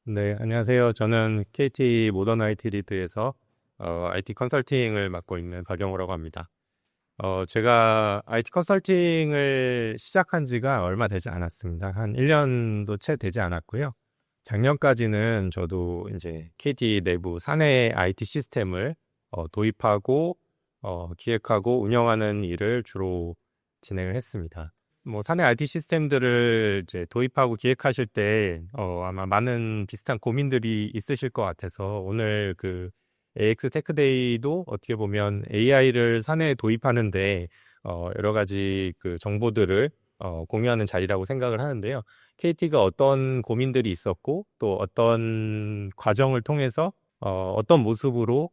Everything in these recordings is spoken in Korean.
네, 안녕하세요. 저는 KT 모던 IT 리드에서 IT 컨설팅을 맡고 있는 박영우라고 합니다. 제가 IT 컨설팅을 시작한 지가 얼마 되지 않았습니다. 한 1년도 채 되지 않았고요. 작년까지는 저도 이제 KT 내부 사내 IT 시스템을 도입하고 기획하고 운영하는 일을 주로 진행을 했습니다. 뭐 사내 IT 시스템들을 이제 도입하고 기획하실 때 아마 많은 비슷한 고민들이 있으실 것 같아서 오늘 그 AX 테크데이도 어떻게 보면 AI를 사내에 도입하는데 여러 가지 그 정보들을 공유하는 자리라고 생각을 하는데요. KT가 어떤 고민들이 있었고 또 어떤 과정을 통해서 어떤 모습으로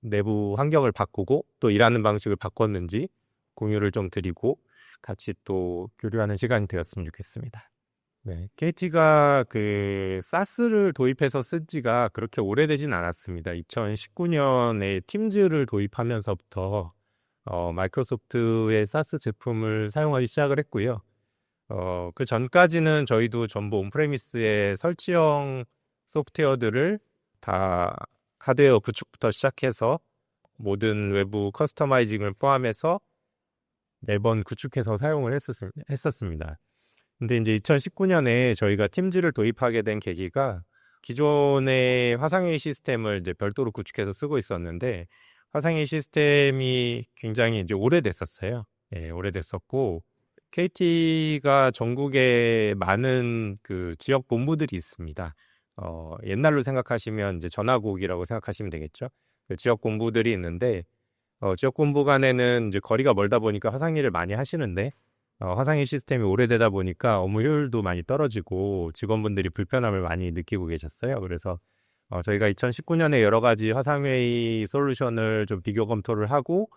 내부 환경을 바꾸고 또 일하는 방식을 바꿨는지 공유를 좀 드리고 같이 또 교류하는 시간이 되었으면 좋겠습니다. 네, KT가 그 사스를 도입해서 쓴 지가 그렇게 오래되진 않았습니다. 2019년에 팀즈를 도입하면서부터 마이크로소프트의 사스 제품을 사용하기 시작을 했고요. 그 전까지는 저희도 전부 온프레미스의 설치형 소프트웨어들을 다 하드웨어 구축부터 시작해서 모든 외부 커스터마이징을 포함해서 매번 구축해서 사용을 했었습니다. 근데 이제 2019년에 저희가 팀즈를 도입하게 된 계기가 기존의 화상회의 시스템을 이제 별도로 구축해서 쓰고 있었는데 화상회의 시스템이 굉장히 이제 오래됐었어요. 예, 오래됐었고 KT가 전국에 많은 그 지역 본부들이 있습니다. 옛날로 생각하시면 이제 전화국이라고 생각하시면 되겠죠. 그 지역 본부들이 있는데 지역 본부 간에는 이제 거리가 멀다 보니까 화상회의를 많이 하시는데 화상회의 시스템이 오래되다 보니까 업무 효율도 많이 떨어지고 직원분들이 불편함을 많이 느끼고 계셨어요. 그래서 저희가 2019년에 여러 가지 화상회의 솔루션을 좀 비교 검토를 하고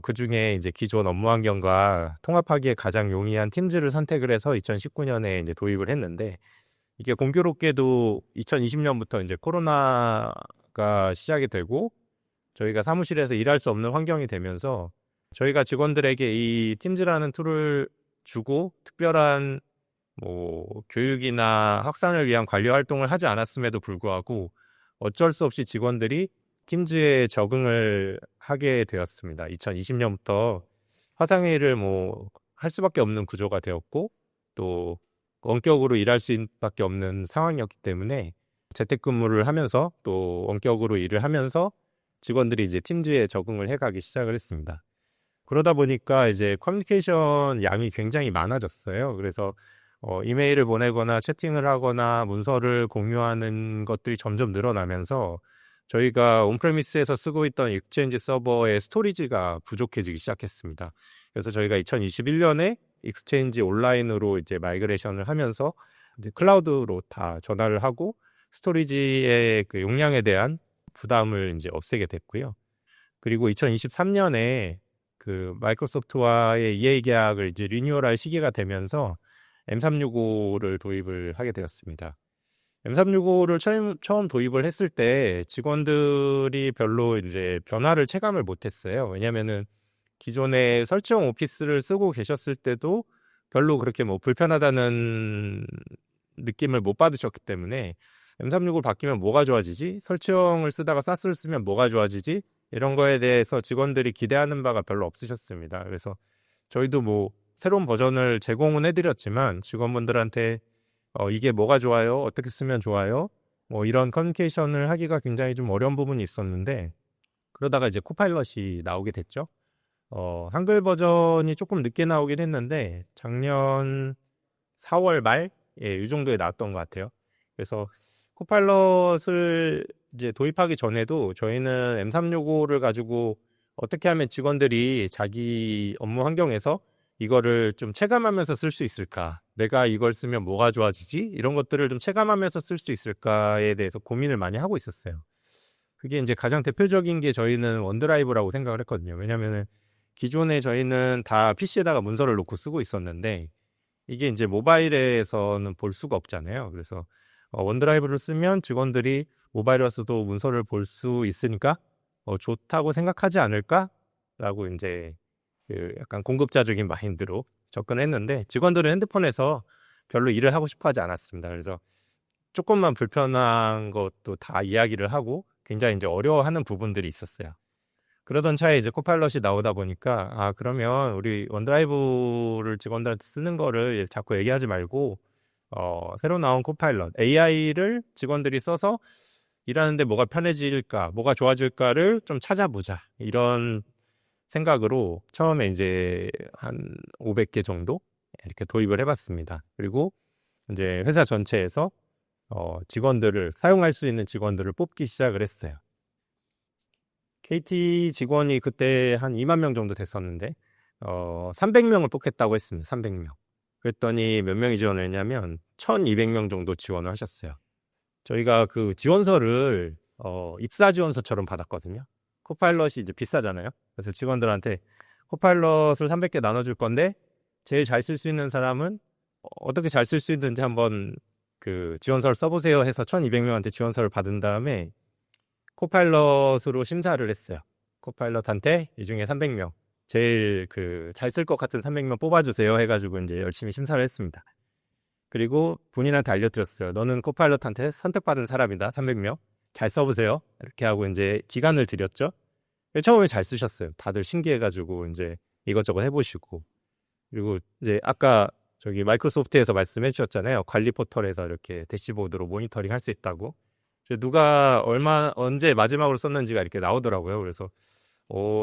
그중에 이제 기존 업무 환경과 통합하기에 가장 용이한 팀즈를 선택을 해서 2019년에 이제 도입을 했는데 이게 공교롭게도 2020년부터 이제 코로나가 시작이 되고 저희가 사무실에서 일할 수 없는 환경이 되면서 저희가 직원들에게 이 팀즈라는 툴을 주고 특별한 뭐 교육이나 확산을 위한 관리 활동을 하지 않았음에도 불구하고 어쩔 수 없이 직원들이 팀즈에 적응을 하게 되었습니다. 2020년부터 화상회의를 뭐 할 수밖에 없는 구조가 되었고 또 원격으로 일할 수밖에 없는 상황이었기 때문에 재택근무를 하면서 또 원격으로 일을 하면서 직원들이 이제 팀즈에 적응을 해가기 시작을 했습니다. 그러다 보니까 이제 커뮤니케이션 양이 굉장히 많아졌어요. 그래서 이메일을 보내거나 채팅을 하거나 문서를 공유하는 것들이 점점 늘어나면서 저희가 온프레미스에서 쓰고 있던 익스체인지 서버의 스토리지가 부족해지기 시작했습니다. 그래서 저희가 2021년에 익스체인지 온라인으로 이제 마이그레이션을 하면서 이제 클라우드로 다 전환을 하고 스토리지의 그 용량에 대한 부담을 이제 없애게 됐고요. 그리고 2023년에 그 마이크로소프트와의 EA 계약을 이제 리뉴얼할 시기가 되면서 M365를 도입을 하게 되었습니다. M365를 처음 도입을 했을 때 직원들이 별로 이제 변화를 체감을 못했어요. 왜냐면은 기존에 설치형 오피스를 쓰고 계셨을 때도 별로 그렇게 뭐 불편하다는 느낌을 못 받으셨기 때문에 M365를 바뀌면 뭐가 좋아지지? 설치형을 쓰다가 사스를 쓰면 뭐가 좋아지지? 이런 거에 대해서 직원들이 기대하는 바가 별로 없으셨습니다. 그래서 저희도 뭐 새로운 버전을 제공은 해드렸지만 직원분들한테 이게 뭐가 좋아요? 어떻게 쓰면 좋아요? 뭐 이런 커뮤니케이션을 하기가 굉장히 좀 어려운 부분이 있었는데 그러다가 이제 코파일럿이 나오게 됐죠. 한글 버전이 조금 늦게 나오긴 했는데 작년 4월 말, 예, 이 정도에 나왔던 것 같아요. 그래서 코파일럿을 이제 도입하기 전에도 저희는 M365를 가지고 어떻게 하면 직원들이 자기 업무 환경에서 이거를 좀 체감하면서 쓸 수 있을까? 내가 이걸 쓰면 뭐가 좋아지지? 이런 것들을 좀 체감하면서 쓸 수 있을까에 대해서 고민을 많이 하고 있었어요. 그게 이제 가장 대표적인 게 저희는 원드라이브라고 생각을 했거든요. 왜냐면은 기존에 저희는 다 PC에다가 문서를 놓고 쓰고 있었는데 이게 이제 모바일에서는 볼 수가 없잖아요. 그래서 원드라이브를 쓰면 직원들이 모바일에서도 문서를 볼 수 있으니까 좋다고 생각하지 않을까라고 이제 그 약간 공급자적인 마인드로 접근했는데 직원들은 핸드폰에서 별로 일을 하고 싶어 하지 않았습니다. 그래서 조금만 불편한 것도 다 이야기를 하고 굉장히 이제 어려워하는 부분들이 있었어요. 그러던 차에 이제 코파일럿이 나오다 보니까 그러면 우리 원드라이브를 직원들한테 쓰는 거를 자꾸 얘기하지 말고 새로 나온 코파일럿 AI를 직원들이 써서 일하는데 뭐가 편해질까, 뭐가 좋아질까를 좀 찾아보자. 이런 생각으로 처음에 이제 한 500개 정도 이렇게 도입을 해봤습니다. 그리고 이제 회사 전체에서 직원들을 사용할 수 있는 직원들을 뽑기 시작을 했어요. KT 직원이 그때 한 2만 명 정도 됐었는데 300명을 뽑겠다고 했습니다. 300명. 그랬더니 몇 명이 지원을 했냐면 1200명 정도 지원을 하셨어요. 저희가 그 지원서를 입사 지원서처럼 받았거든요. 코파일럿이 이제 비싸잖아요. 그래서 직원들한테 코파일럿을 300개 나눠줄 건데 제일 잘 쓸 수 있는 사람은 어떻게 잘 쓸 수 있는지 한번 그 지원서를 써보세요 해서 1200명한테 지원서를 받은 다음에 코파일럿으로 심사를 했어요. 코파일럿한테 이 중에 300명 제일 그 잘 쓸 것 같은 300명 뽑아주세요 해가지고 이제 열심히 심사를 했습니다. 그리고 본인한테 알려드렸어요. 너는 코파일럿한테 선택받은 사람이다. 300명 잘 써보세요. 이렇게 하고 이제 기간을 드렸죠. 처음에 잘 쓰셨어요. 다들 신기해가지고 이제 이것저것 해보시고. 그리고 이제 아까 저기 마이크로소프트에서 말씀해 주셨잖아요. 관리 포털에서 이렇게 대시보드로 모니터링 할 수 있다고. 누가 언제 마지막으로 썼는지가 이렇게 나오더라고요. 그래서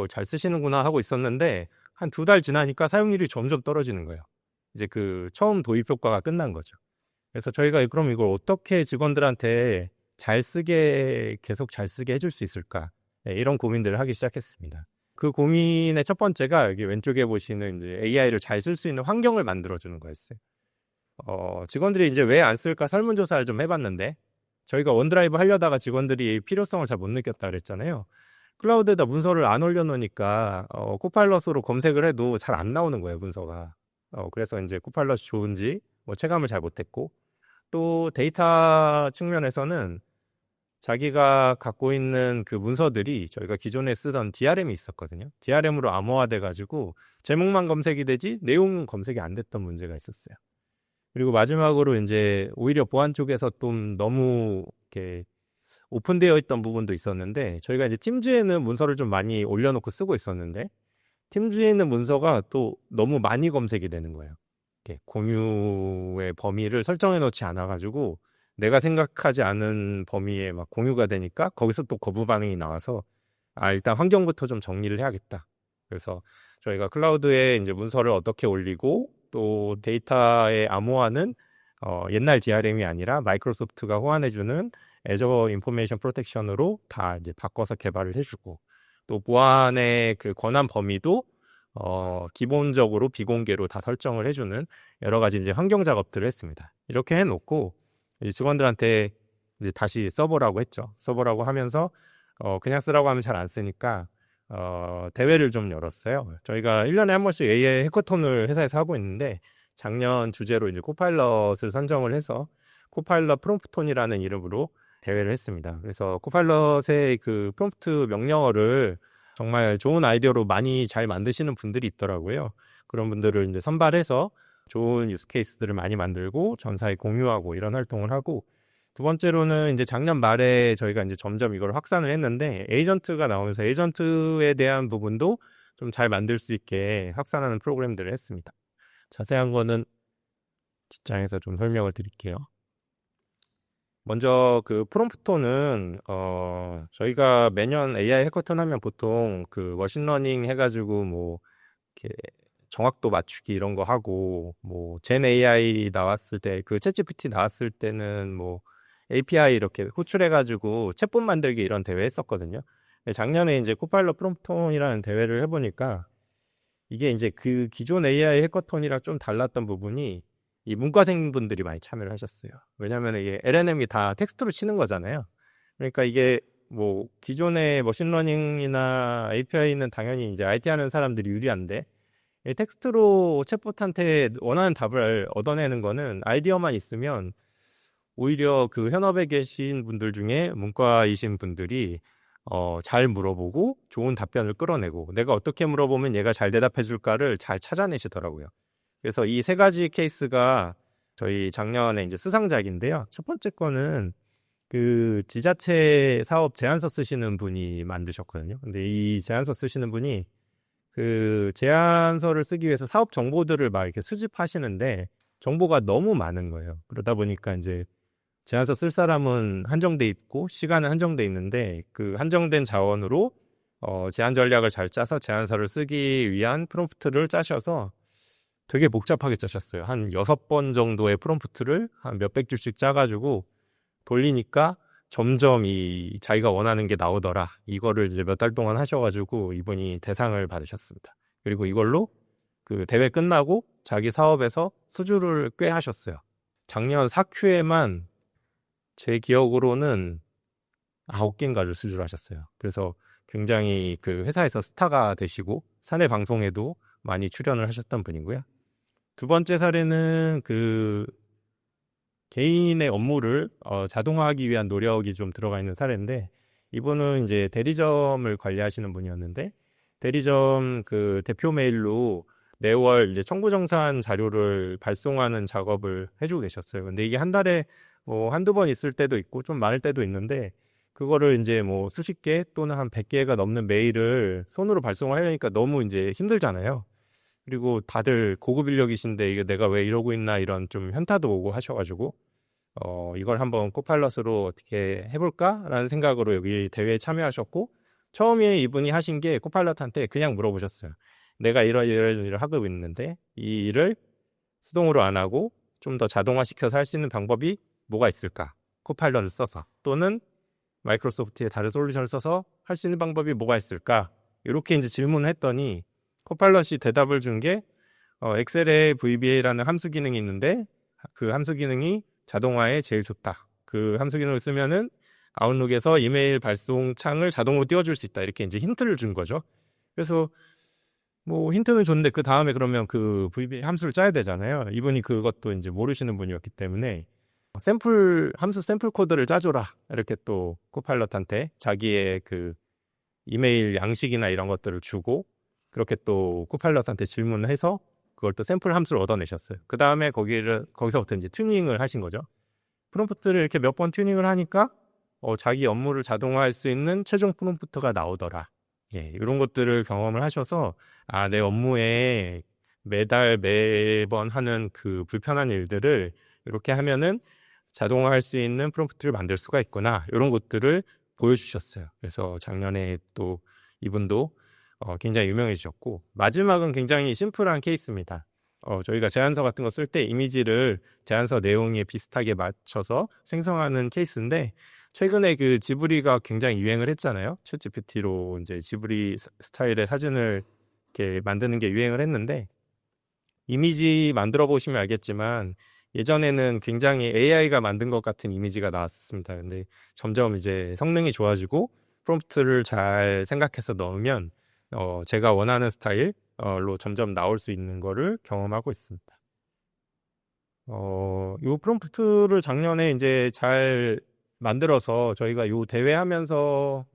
잘 쓰시는구나 하고 있었는데 한 2달 지나니까 사용률이 점점 떨어지는 거예요. 이제 그 처음 도입 효과가 끝난 거죠. 그래서 저희가 그럼 이걸 어떻게 직원들한테 계속 잘 쓰게 해줄 수 있을까? 네, 이런 고민들을 하기 시작했습니다. 그 고민의 첫 번째가 여기 왼쪽에 보시는 이제 AI를 잘 쓸 수 있는 환경을 만들어주는 거였어요. 직원들이 이제 왜 안 쓸까 설문조사를 좀 해봤는데 저희가 원드라이브 하려다가 직원들이 필요성을 잘 못 느꼈다 그랬잖아요. 클라우드에다 문서를 안 올려놓으니까 코파일럿으로 검색을 해도 잘 안 나오는 거예요, 문서가. 그래서 이제 코파일럿이 좋은지 체감을 잘 못했고 또 데이터 측면에서는 자기가 갖고 있는 그 문서들이 저희가 기존에 쓰던 DRM이 있었거든요. DRM으로 암호화돼 가지고 제목만 검색이 되지 내용은 검색이 안 됐던 문제가 있었어요. 그리고 마지막으로 이제 오히려 보안 쪽에서 좀 너무 이렇게 오픈되어 있던 부분도 있었는데 저희가 이제 팀즈에는 문서를 좀 많이 올려놓고 쓰고 있었는데 팀즈에 있는 문서가 또 너무 많이 검색이 되는 거예요. 이렇게 공유의 범위를 설정해 놓지 않아 가지고 내가 생각하지 않은 범위에 막 공유가 되니까 거기서 또 거부 반응이 나와서 일단 환경부터 좀 정리를 해야겠다. 그래서 저희가 클라우드에 이제 문서를 어떻게 올리고 또 데이터의 암호화는 옛날 DRM이 아니라 마이크로소프트가 호환해주는 애저 인포메이션 프로텍션으로 다 이제 바꿔서 개발을 해주고 또 보안의 그 권한 범위도 기본적으로 비공개로 다 설정을 해주는 여러 가지 이제 환경 작업들을 했습니다. 이렇게 해놓고 이제 직원들한테 이제 다시 써보라고 했죠. 써보라고 하면서 그냥 쓰라고 하면 잘 안 쓰니까 대회를 좀 열었어요. 저희가 1년에 한 번씩 AI 해커톤을 회사에서 하고 있는데 작년 주제로 이제 코파일럿을 선정을 해서 코파일럿 프롬프톤이라는 이름으로 대회를 했습니다. 그래서 코파일럿의 그 프롬프트 명령어를 정말 좋은 아이디어로 많이 잘 만드시는 분들이 있더라고요. 그런 분들을 이제 선발해서 좋은 유스케이스들을 많이 만들고 전사에 공유하고 이런 활동을 하고 두 번째로는 이제 작년 말에 저희가 이제 점점 이걸 확산을 했는데 에이전트가 나오면서 에이전트에 대한 부분도 좀 잘 만들 수 있게 확산하는 프로그램들을 했습니다. 자세한 거는 뒷장에서 좀 설명을 드릴게요. 먼저 그 프롬프톤은 저희가 매년 AI 해커톤 하면 보통 그 머신러닝 해가지고 뭐 이렇게 정확도 맞추기 이런 거 하고 뭐 젠 AI 나왔을 때 그 챗GPT 나왔을 때는 뭐 API 이렇게 호출해가지고 챗봇 만들기 이런 대회 했었거든요. 작년에 이제 코파일럿 프롬프톤이라는 대회를 해보니까 이게 이제 그 기존 AI 해커톤이랑 좀 달랐던 부분이 이 문과생분들이 많이 참여를 하셨어요. 왜냐하면 이게 LLM이 다 텍스트로 치는 거잖아요. 그러니까 이게 뭐 기존의 머신러닝이나 API는 당연히 이제 IT 하는 사람들이 유리한데 텍스트로 챗봇한테 원하는 답을 얻어내는 거는 아이디어만 있으면 오히려 그 현업에 계신 분들 중에 문과이신 분들이 잘 물어보고 좋은 답변을 끌어내고 내가 어떻게 물어보면 얘가 잘 대답해 줄까를 잘 찾아내시더라고요. 그래서 이 세 가지 케이스가 저희 작년에 이제 수상작인데요. 첫 번째 거는 그 지자체 사업 제안서 쓰시는 분이 만드셨거든요. 근데 이 제안서 쓰시는 분이 그 제안서를 쓰기 위해서 사업 정보들을 막 이렇게 수집하시는데 정보가 너무 많은 거예요. 그러다 보니까 이제 제안서 쓸 사람은 한정돼 있고 시간은 한정돼 있는데 그 한정된 자원으로 제안 전략을 잘 짜서 제안서를 쓰기 위한 프롬프트를 짜셔서 되게 복잡하게 짜셨어요. 한 6번 정도의 프롬프트를 한 몇백 줄씩 짜가지고 돌리니까 점점 이 자기가 원하는 게 나오더라. 이거를 이제 몇 달 동안 하셔가지고 이분이 대상을 받으셨습니다. 그리고 이걸로 그 대회 끝나고 자기 사업에서 수주를 꽤 하셨어요. 작년 4Q에만 제 기억으로는 9개인가를 수주를 하셨어요. 그래서 굉장히 그 회사에서 스타가 되시고 사내 방송에도 많이 출연을 하셨던 분이고요. 두 번째 사례는 그 개인의 업무를 자동화하기 위한 노력이 좀 들어가 있는 사례인데 이분은 이제 대리점을 관리하시는 분이었는데 대리점 그 대표 메일로 매월 이제 청구정산 자료를 발송하는 작업을 해주고 계셨어요. 근데 이게 한 달에 뭐 한두 번 있을 때도 있고 좀 많을 때도 있는데 그거를 이제 뭐 수십 개 또는 한 100개가 넘는 메일을 손으로 발송하려니까 너무 이제 힘들잖아요. 그리고 다들 고급 인력이신데 이게 내가 왜 이러고 있나 이런 좀 현타도 오고 하셔가지고 이걸 한번 코파일럿으로 어떻게 해볼까라는 생각으로 여기 대회에 참여하셨고 처음에 이분이 하신 게 코파일럿한테 그냥 물어보셨어요. 내가 이런 일을 하고 있는데 이 일을 수동으로 안 하고 좀 더 자동화시켜서 할 수 있는 방법이 뭐가 있을까? 코파일럿을 써서 또는 마이크로소프트의 다른 솔루션을 써서 할 수 있는 방법이 뭐가 있을까? 이렇게 이제 질문을 했더니 코파일럿이 대답을 준 게 엑셀에 VBA라는 함수 기능이 있는데 그 함수 기능이 자동화에 제일 좋다. 그 함수 기능을 쓰면은 아웃룩에서 이메일 발송 창을 자동으로 띄워줄 수 있다. 이렇게 이제 힌트를 준 거죠. 그래서 뭐 힌트는 줬는데 그 다음에 그러면 그 VBA 함수를 짜야 되잖아요. 이분이 그것도 이제 모르시는 분이었기 때문에 함수 샘플 코드를 짜줘라. 이렇게 또 코파일럿한테 자기의 그 이메일 양식이나 이런 것들을 주고 그렇게 또 코파일럿한테 질문을 해서 그걸 또 샘플 함수를 얻어내셨어요. 그 다음에 거기서부터 이제 튜닝을 하신 거죠. 프롬프트를 이렇게 몇 번 튜닝을 하니까 자기 업무를 자동화할 수 있는 최종 프롬프트가 나오더라. 예, 이런 것들을 경험을 하셔서 내 업무에 매번 하는 그 불편한 일들을 이렇게 하면은 자동화할 수 있는 프롬프트를 만들 수가 있구나. 이런 것들을 보여주셨어요. 그래서 작년에 또 이분도 굉장히 유명해지셨고 마지막은 굉장히 심플한 케이스입니다. 저희가 제안서 같은 거 쓸 때 이미지를 제안서 내용에 비슷하게 맞춰서 생성하는 케이스인데 최근에 그 지브리가 굉장히 유행을 했잖아요. 챗GPT로 이제 지브리 스타일의 사진을 이렇게 만드는 게 유행을 했는데 이미지 만들어 보시면 알겠지만 예전에는 굉장히 AI가 만든 것 같은 이미지가 나왔습니다. 근데 점점 이제 성능이 좋아지고 프롬프트를 잘 생각해서 넣으면 제가 원하는 스타일로 점점 나올 수 있는 거를 경험하고 있습니다. 이 프롬프트를 작년에 이제 잘 만들어서 저희가 이 대회 하면서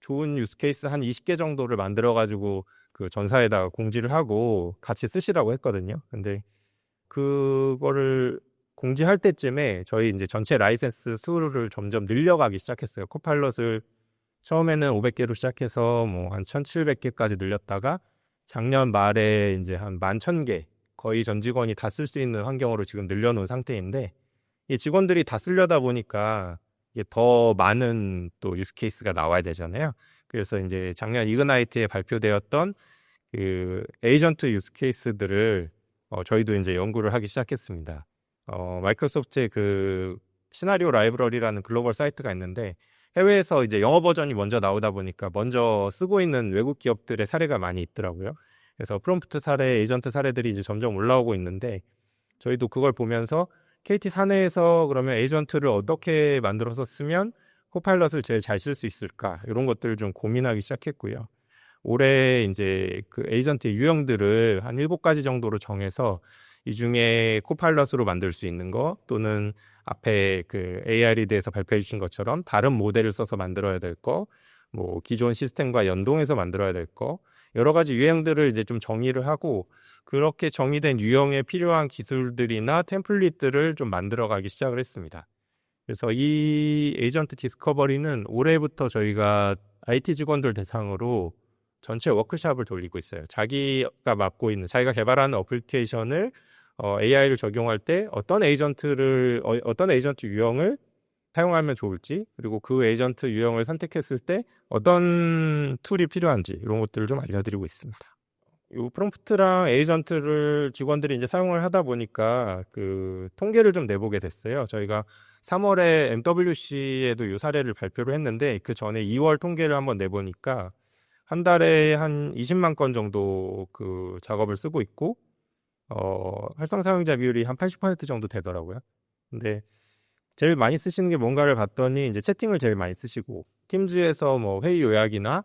좋은 유스케이스 한 20개 정도를 만들어가지고 그 전사에다가 공지를 하고 같이 쓰시라고 했거든요. 근데 그거를 공지할 때쯤에 저희 이제 전체 라이센스 수를 점점 늘려가기 시작했어요. 코파일럿을 처음에는 500개로 시작해서 뭐 한 1700개까지 늘렸다가 작년 말에 이제 한 11,000개 거의 전 직원이 다 쓸 수 있는 환경으로 지금 늘려놓은 상태인데 이 직원들이 다 쓰려다 보니까 이게 더 많은 또 유스케이스가 나와야 되잖아요. 그래서 이제 작년 이그나이트에 발표되었던 그 에이전트 유스케이스들을 저희도 이제 연구를 하기 시작했습니다. 마이크로소프트의 그 시나리오 라이브러리라는 글로벌 사이트가 있는데 해외에서 이제 영어 버전이 먼저 나오다 보니까 먼저 쓰고 있는 외국 기업들의 사례가 많이 있더라고요. 그래서 프롬프트 사례, 에이전트 사례들이 이제 점점 올라오고 있는데 저희도 그걸 보면서 KT 사내에서 그러면 에이전트를 어떻게 만들어서 쓰면 코파일럿을 제일 잘 쓸 수 있을까 이런 것들을 좀 고민하기 시작했고요. 올해 이제 그 에이전트의 유형들을 한 7가지 정도로 정해서 이 중에 코파일럿으로 만들 수 있는 거 또는 앞에 그 AI 리드에서 발표해 주신 것처럼 다른 모델을 써서 만들어야 될 거, 뭐 기존 시스템과 연동해서 만들어야 될 거 여러 가지 유형들을 이제 좀 정의를 하고 그렇게 정의된 유형에 필요한 기술들이나 템플릿들을 좀 만들어가기 시작을 했습니다. 그래서 이 에이전트 디스커버리는 올해부터 저희가 IT 직원들 대상으로 전체 워크숍을 돌리고 있어요. 자기가 맡고 있는, 자기가 개발하는 어플리케이션을 AI를 적용할 때 어떤 에이전트 유형을 사용하면 좋을지, 그리고 그 에이전트 유형을 선택했을 때 어떤 툴이 필요한지 이런 것들을 좀 알려드리고 있습니다. 이 프롬프트랑 에이전트를 직원들이 이제 사용을 하다 보니까 그 통계를 좀 내보게 됐어요. 저희가 3월에 MWC에도 이 사례를 발표를 했는데 그 전에 2월 통계를 한번 내보니까 한 달에 한 20만 건 정도 그 작업을 쓰고 있고 활성 사용자 비율이 한 80% 정도 되더라고요. 근데 제일 많이 쓰시는 게 뭔가를 봤더니 이제 채팅을 제일 많이 쓰시고 팀즈에서 뭐 회의 요약이나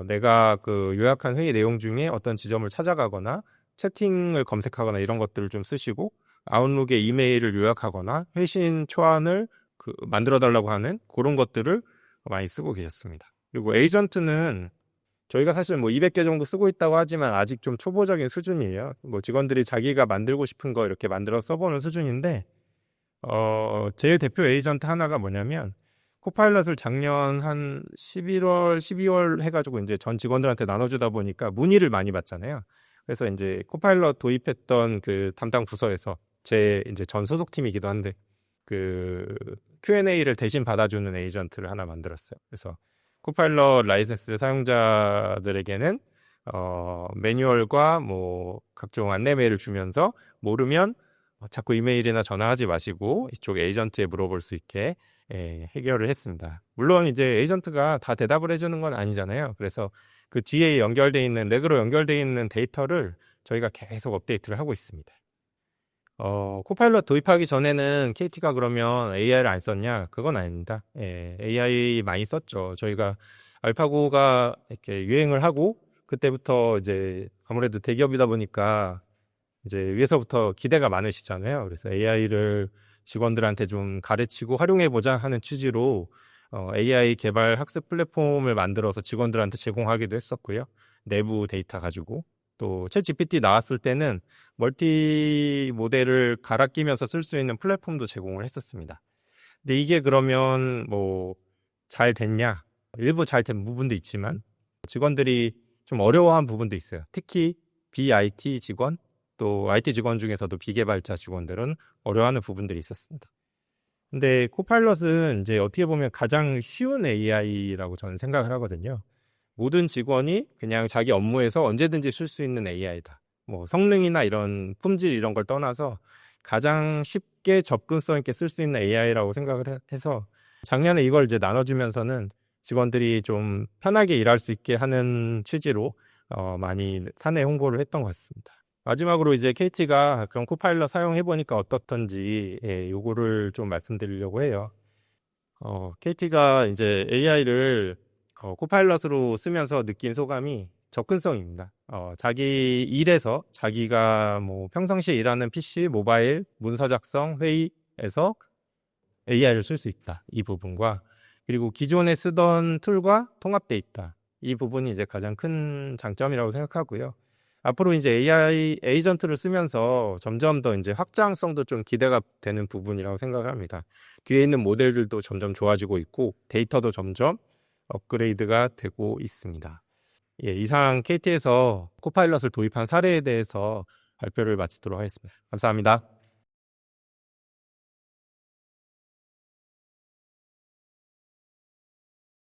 내가 그 요약한 회의 내용 중에 어떤 지점을 찾아가거나 채팅을 검색하거나 이런 것들을 좀 쓰시고 아웃룩에 이메일을 요약하거나 회신 초안을 만들어 달라고 하는 그런 것들을 많이 쓰고 계셨습니다. 그리고 에이전트는 저희가 사실 뭐 200개 정도 쓰고 있다고 하지만 아직 좀 초보적인 수준이에요. 뭐 직원들이 자기가 만들고 싶은 거 이렇게 만들어 써보는 수준인데 제 대표 에이전트 하나가 뭐냐면 코파일럿을 작년 한 11월, 12월 해가지고 이제 전 직원들한테 나눠주다 보니까 문의를 많이 받잖아요. 그래서 이제 코파일럿 도입했던 그 담당 부서에서 제 이제 전 소속팀이기도 한데 그 Q&A를 대신 받아주는 에이전트를 하나 만들었어요. 그래서 코파일럿 라이센스 사용자들에게는 매뉴얼과 뭐 각종 안내 메일을 주면서 모르면 자꾸 이메일이나 전화하지 마시고 이쪽 에이전트에 물어볼 수 있게 해결을 했습니다. 물론 이제 에이전트가 다 대답을 해주는 건 아니잖아요. 그래서 그 뒤에 연결되어 있는 렉으로 연결되어 있는 데이터를 저희가 계속 업데이트를 하고 있습니다. 코파일럿 도입하기 전에는 KT가 그러면 AI를 안 썼냐? 그건 아닙니다. AI 많이 썼죠. 저희가 알파고가 이렇게 유행을 하고 그때부터 이제 아무래도 대기업이다 보니까 이제 위에서부터 기대가 많으시잖아요. 그래서 AI를 직원들한테 좀 가르치고 활용해보자 하는 취지로 AI 개발 학습 플랫폼을 만들어서 직원들한테 제공하기도 했었고요. 내부 데이터 가지고. 또 챗GPT 나왔을 때는 멀티 모델을 갈아 끼면서 쓸 수 있는 플랫폼도 제공을 했었습니다. 근데 이게 그러면 뭐 잘 됐냐? 일부 잘 된 부분도 있지만 직원들이 좀 어려워한 부분도 있어요. 특히 BIT 직원, 또 IT 직원 중에서도 비개발자 직원들은 어려워하는 부분들이 있었습니다. 근데 코파일럿은 이제 어떻게 보면 가장 쉬운 AI라고 저는 생각을 하거든요. 모든 직원이 그냥 자기 업무에서 언제든지 쓸 수 있는 AI다. 뭐 성능이나 이런 품질 이런 걸 떠나서 가장 쉽게 접근성 있게 쓸 수 있는 AI라고 생각을 해서 작년에 이걸 이제 나눠주면서는 직원들이 좀 편하게 일할 수 있게 하는 취지로 많이 사내 홍보를 했던 것 같습니다. 마지막으로 이제 KT가 그런 코파일럿 사용해보니까 어떻던지 요거를 좀 말씀드리려고 해요. KT가 이제 AI를 코파일럿으로 쓰면서 느낀 소감이 접근성입니다. 자기 일에서 자기가 뭐 평상시에 일하는 PC, 모바일, 문서 작성, 회의에서 AI를 쓸 수 있다. 이 부분과 그리고 기존에 쓰던 툴과 통합돼 있다. 이 부분이 이제 가장 큰 장점이라고 생각하고요. 앞으로 이제 AI 에이전트를 쓰면서 점점 더 이제 확장성도 좀 기대가 되는 부분이라고 생각을 합니다. 뒤에 있는 모델들도 점점 좋아지고 있고 데이터도 점점 업그레이드가 되고 있습니다. 예, 이상 KT에서 코파일럿을 도입한 사례에 대해서 발표를 마치도록 하겠습니다. 감사합니다.